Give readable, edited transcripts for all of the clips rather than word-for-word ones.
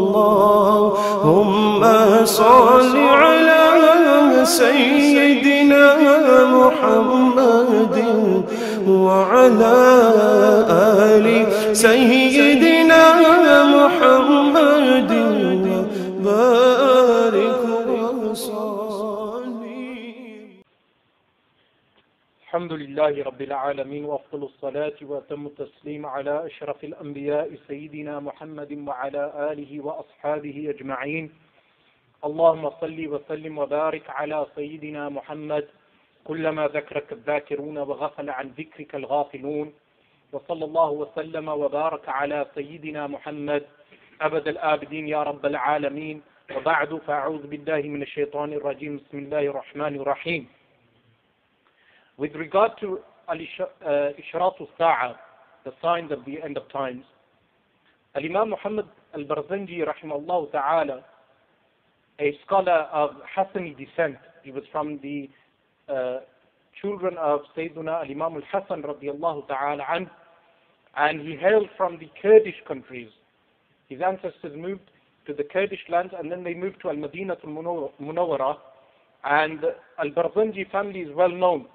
اللهم صل على سيدنا محمد وعلى آل سيدنا محمد وبارك وسلم. الحمد لله رب العالمين وأفضل الصلاة وأتم التسليم على أشرف الأنبياء سيدنا محمد وعلى آله وأصحابه أجمعين. اللهم صل وسلم وبارك على سيدنا محمد كلما ذكرك الذاكرون وغفل عن ذكرك الغافلون، وصلى الله وسلم وبارك على سيدنا محمد أبد الآبدين يا رب العالمين. وبعد، فأعوذ بالله من الشيطان الرجيم. بسم الله الرحمن الرحيم. With regard to Ishrat al-Sa'a, the signs of the end of times, Al-Imam Muhammad al-Barzanji rahimahullah ta'ala, a scholar of Hassani descent, he was from the children of Sayyiduna al-Imam al-Hassan radiyallahu ta'ala anhu, and he hailed from the Kurdish countries. His ancestors moved to the Kurdish lands and then they moved to Al-Madinah al-Munawwara, and al-Barzanji family is well known.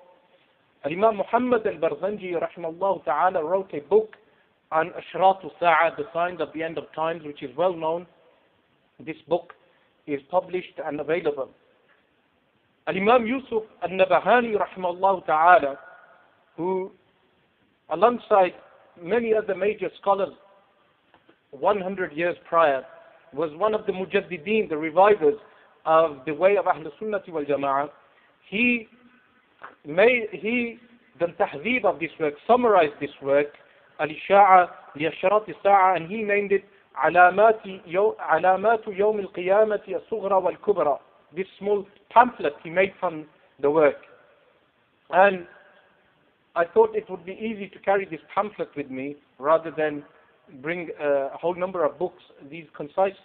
Al-Imam Muhammad al-Barzanji rahimahullah ta'ala wrote a book on Ishrat al-Sa'a, the signs of the end of times, which is well known. This book is published and available. Al-Imam Yusuf al-Nabahani rahimahullah ta'ala, who alongside many other major scholars 100 years prior, was one of the mujaddideen, the revivers of the way of Ahl Sunnati wal Jama'ah. He the tahdhib of this work, summarized this work, Al-Isha'a li-Ashrat al-Sa'a, and he named it Alamatu Yawm al-Qiyamati al-Sughra wal-Kubra. This small pamphlet he made from the work. And I thought it would be easy to carry this pamphlet with me rather than bring a whole number of books. These concise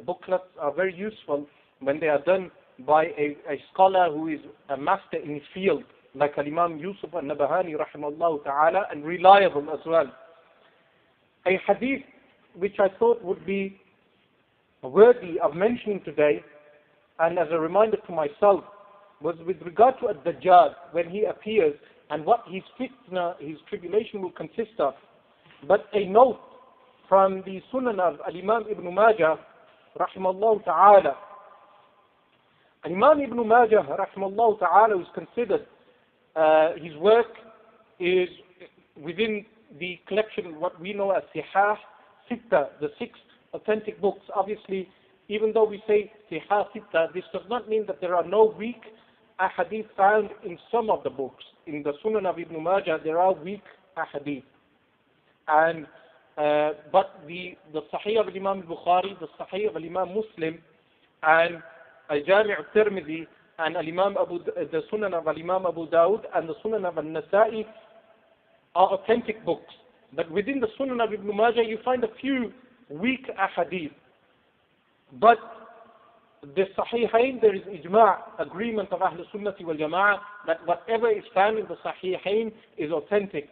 booklets are very useful when they are done by a scholar who is a master in his field, like Al-Imam Yusuf al-Nabahani rahimahullah ta'ala, and reliable as well. A hadith which I thought would be worthy of mentioning today, and as a reminder to myself, was with regard to Dajjal, when he appears, and what his fitna, his tribulation will consist of. But a note from the Sunan of Al-Imam Ibn Majah rahimahullah ta'ala. Imam Ibn Majah rahimahullah ta'ala is considered, his work is within the collection what we know as Sihah Sitta, the 6 authentic books. Obviously, even though we say Sihah Sitta, this does not mean that there are no weak ahadith found in some of the books. In the Sunan of Ibn Majah, there are weak ahadith. And but the Sahih of Imam al-Bukhari, the Sahih of Imam Muslim, and Al-Jami' al-Tirmidhi, and the Sunan of Imam Abu Dawud, and the Sunan of Al-Nasa'i are authentic books. But within the Sunan of Ibn Majah, you find a few weak ahadith. But the Sahihain, there is ijma', agreement of Ahl Sunnati wal Jama'ah, that whatever is found in the Sahihain is authentic.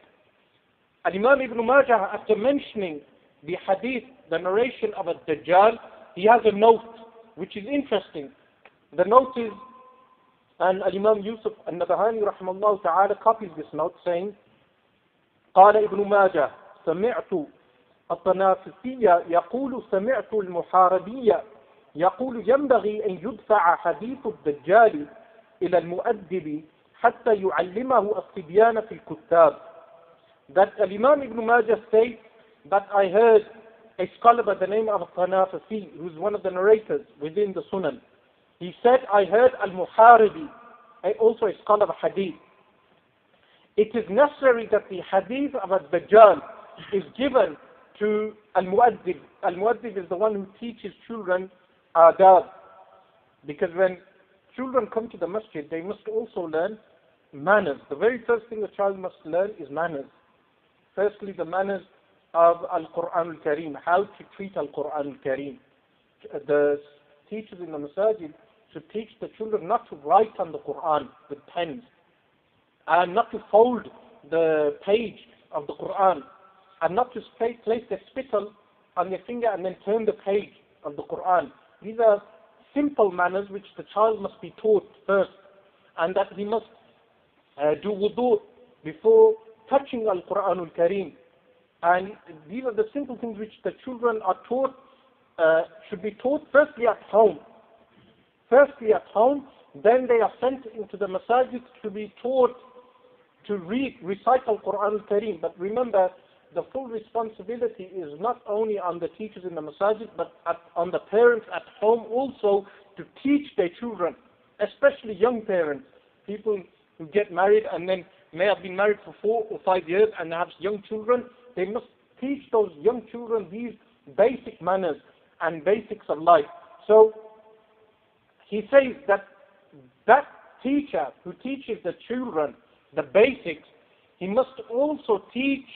Al-Imam Ibn Majah, after mentioning the hadith, the narration of Dajjal, he has a note which is interesting. The note is, and Al-Imam Yusuf al-Nabahani rahimahullah ta'ala copies this note saying, قال ابن ماجه سمعت الطنافسي يقول سمعت المحاربي يقول ينبغي أن يدفع حديث الدجال إلى المؤدب حتى يعلمه الصبيان في الكتاب. That Imam Ibn Majah says that I heard a scholar by the name of Al-Tanafasi, who's one of the narrators within the Sunan. He said, I heard Al-Muharibi, also a scholar of Hadith. It is necessary that the Hadith of Al-Dajjal is given to Al-Mu'addib. Al-Mu'addib is the one who teaches children adab. Because when children come to the masjid, they must also learn manners. The very first thing a child must learn is manners. Firstly, the manners of Al-Quran al-Kareem, how to treat Al-Quran al-Kareem. The teachers in the masajid should teach the children not to write on the Quran with pens, and not to fold the page of the Quran, and not to place the spittle on their finger and then turn the page of the Quran. These are simple manners which the child must be taught first, and that he must do wudu before touching Al-Quran Al-Kareem. And these are the simple things which the children are taught, should be taught firstly at home. Firstly at home, then they are sent into the masajid to be taught to recite Al-Quran Al-Kareem. But remember, the full responsibility is not only on the teachers in the masajid, but on the parents at home also to teach their children, especially young parents, people who get married and then may have been married for 4 or 5 years and have young children. They must teach those young children these basic manners and basics of life. So he says that teacher who teaches the children the basics, he must also teach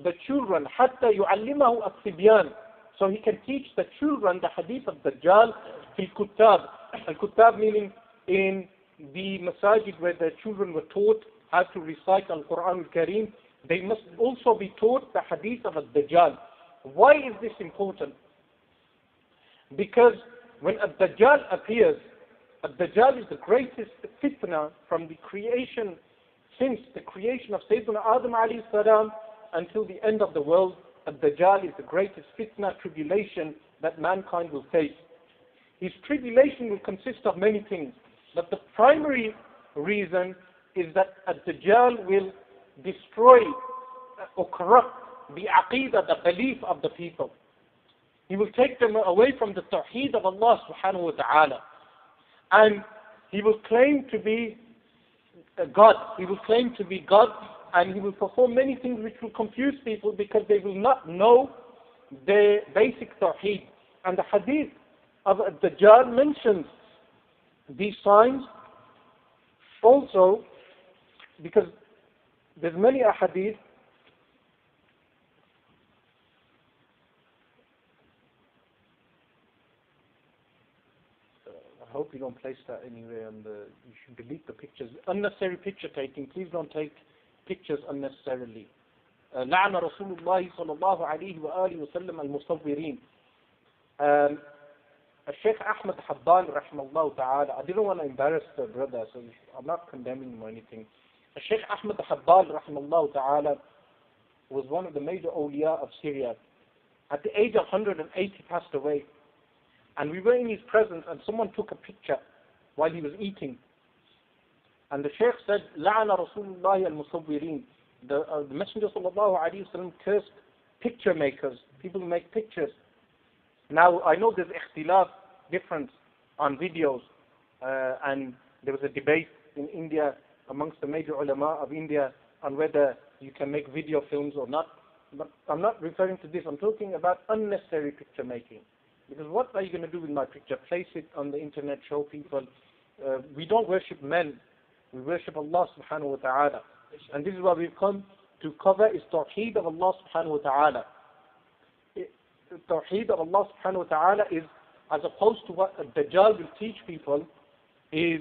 the children حتى يعلمه الصبيان, so he can teach the children the hadith of Dajjal في الكتاب. Al-Kutab meaning in the masajid where the children were taught how to recite Al-Quran Al-Kareem, they must also be taught the hadith of Dajjal. Why is this important? Because when Dajjal appears, Dajjal is the greatest fitna from the creation, since the creation of Sayyidina Adam alayhi salam until the end of the world. Dajjal is the greatest fitna, tribulation that mankind will face. His tribulation will consist of many things, but the primary reason is that Dajjal will destroy or corrupt the aqidah, the belief of the people. He will take them away from the Tawhid of Allah subhanahu wa ta'ala. And he will claim to be God. He will claim to be God, and he will perform many things which will confuse people because they will not know the basic Tawhid. And the hadith of Dajjal mentions these signs also, because there's many ahadith I hope you don't place that anywhere on the, you should delete the pictures. Unnecessary picture taking, please don't take pictures unnecessarily. لعن رسول الله صلى الله عليه وآله وسلم المصورين. Shaykh Ahmad rahimahullah ta'ala, I didn't want to embarrass the brother, so I'm not condemning him or anything. Shaykh Ahmad rahimahullah ta'ala was one of the major awliya of Syria. At the age of 108 he passed away. And we were in his presence and someone took a picture while he was eating. And the Shaykh said, لعن رسول الله المصورين. The Messenger sallallahu alayhi wa sallam cursed picture makers, people who make pictures. Now, I know there's ikhtilaf, difference on videos, and there was a debate in India amongst the major ulama of India on whether you can make video films or not. But I'm not referring to this, I'm talking about unnecessary picture making. Because what are you going to do with my picture? Place it on the internet, show people. We don't worship men, we worship Allah subhanahu wa ta'ala. And this is what we've come to cover, is Tawhid of Allah subhanahu wa ta'ala. Tawheed of Allah subhanahu wa ta'ala is, as opposed to what Dajjal will teach people, is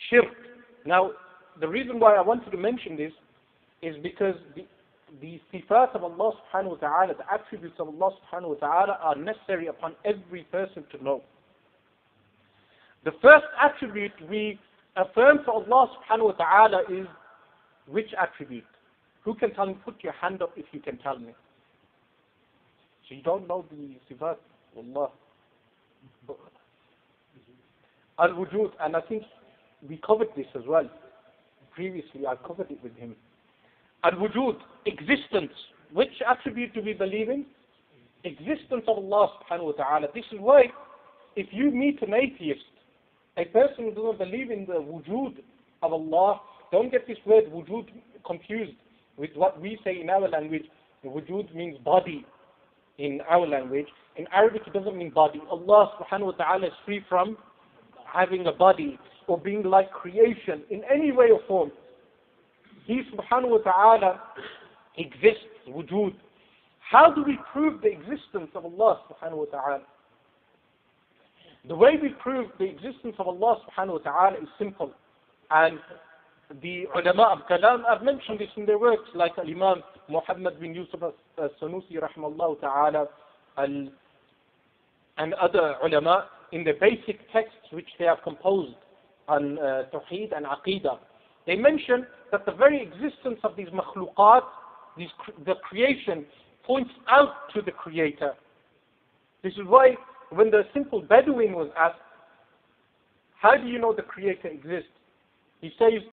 shirk. Now, the reason why I wanted to mention this is because the sifat of Allah subhanahu wa ta'ala, the attributes of Allah subhanahu wa ta'ala are necessary upon every person to know. The first attribute we affirm for Allah subhanahu wa ta'ala is which attribute? Who can tell me? Put your hand up if you can tell me. So you don't know the sifat, wallah. Al-Wujud, and I think we covered this as well. Previously I covered it with him. Al-Wujud, existence. Which attribute do we believe in? Existence of Allah subhanahu wa ta'ala. This is why if you meet an atheist, a person who doesn't believe in the wujud of Allah, don't get this word wujud confused with what we say in our language. Wujud means body in our language. In Arabic it doesn't mean body. Allah subhanahu wa ta'ala is free from having a body or being like creation in any way or form. He subhanahu wa ta'ala exists, wujud. How do we prove the existence of Allah subhanahu wa ta'ala? The way we prove the existence of Allah subhanahu wa ta'ala is simple. And the ulama of kalam have mentioned this in their works, like Imam Muhammad bin Yusuf al-Sanusi rahimahullah ta'ala, and and other ulama in the basic texts which they have composed on Tawhid and Aqidah. They mention that the very existence of these makhluqat, the creation, points out to the Creator. This is why when the simple Bedouin was asked, how do you know the Creator exists? He says,